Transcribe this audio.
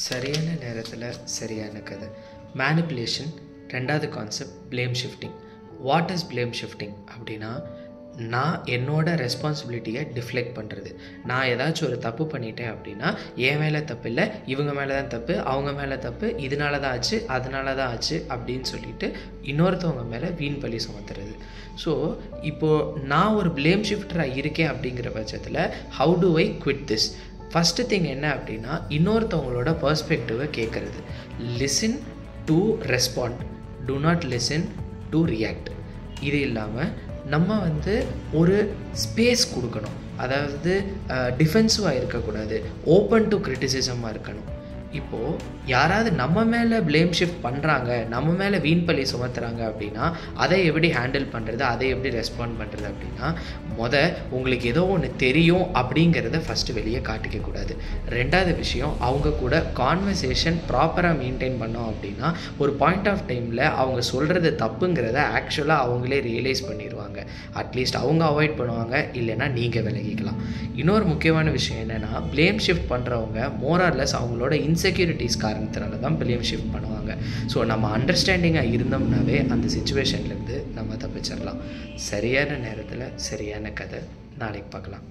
சரியான நேரத்தில் சரியான கதை. மேனிப்புலேஷன். ரெண்டாவது concept blame shifting. What is blame shifting அப்படின்னா, நான் என்னோட ரெஸ்பான்சிபிலிட்டியை டிஃப்ளெக்ட் பண்ணுறது. நான் ஏதாச்சும் ஒரு தப்பு பண்ணிட்டேன் அப்படின்னா, என் மேலே தப்பு இல்லை, இவங்க மேலே தான் தப்பு, அவங்க மேலே தப்பு, இதனால தான் ஆச்சு, அதனால தான் ஆச்சு அப்படின்னு சொல்லிட்டு இன்னொருத்தவங்க மேலே வீண் பழி சுமத்துறது. ஸோ இப்போது நான் ஒரு ப்ளேம் ஷிஃப்டராக இருக்கேன் அப்படிங்கிற பட்சத்தில் how to I quit this? First thing என்ன அப்படின்னா, இன்னொருத்தவங்களோட பர்ஸ்பெக்டிவை கேட்குறது. Listen to respond, to not listen to react. இது இல்லாமல் நம்ம ஒரு ஸ்பேஸ் கொடுக்கணும். அதாவது டிஃபென்சிவாக இருக்கக்கூடாது, ஓப்பன் டு கிரிட்டிசிசமாக இருக்கணும். இப்போது யாராவது நம்ம மேலே ப்ளேம் ஷிஃப்ட் பண்ணுறாங்க, நம்ம மேலே வீண் பழி சுமத்துறாங்க அப்படின்னா, அதை எப்படி ஹேண்டில் பண்ணுறது, அதை எப்படி ரெஸ்பாண்ட் பண்ணுறது அப்படின்னா, உங்களுக்கு ஏதோ ஒன்று தெரியும் அப்படிங்கிறத ஃபஸ்ட்டு வெளியே காட்டிக்கக்கூடாது. ரெண்டாவது விஷயம், அவங்க கூட கான்வர்சேஷன் ப்ராப்பராக மெயின்டைன் பண்ணோம் அப்படின்னா, ஒரு பாயிண்ட் ஆஃப் டைமில் அவங்க சொல்கிறது தப்புங்கிறத ஆக்சுவலாக அவங்களே ரியலைஸ் பண்ணிடுவாங்க. அட்லீஸ்ட் அவங்க அவாய்ட் பண்ணுவாங்க, இல்லைன்னா நீங்கள் விலகிக்கலாம். இன்னொரு முக்கியமான விஷயம் என்னென்னா, ப்ளேம் ஷிஃப்ட் பண்ணுறவங்க மோரார்லெஸ் அவங்களோட இன்செக்யூரிட்டிஸ் காரணத்தினால தான் ப்ளேம் ஷிஃப்ட் பண்ணுவாங்க. ஸோ நம்ம அண்டர்ஸ்டாண்டிங்காக இருந்தோம்னாவே அந்த சிச்சுவேஷன்லேருந்து நம்ம தப்பிச்சிடலாம். சரியான நேரத்தில் சரியான கதை. நாளைக்கு பார்க்கலாம்.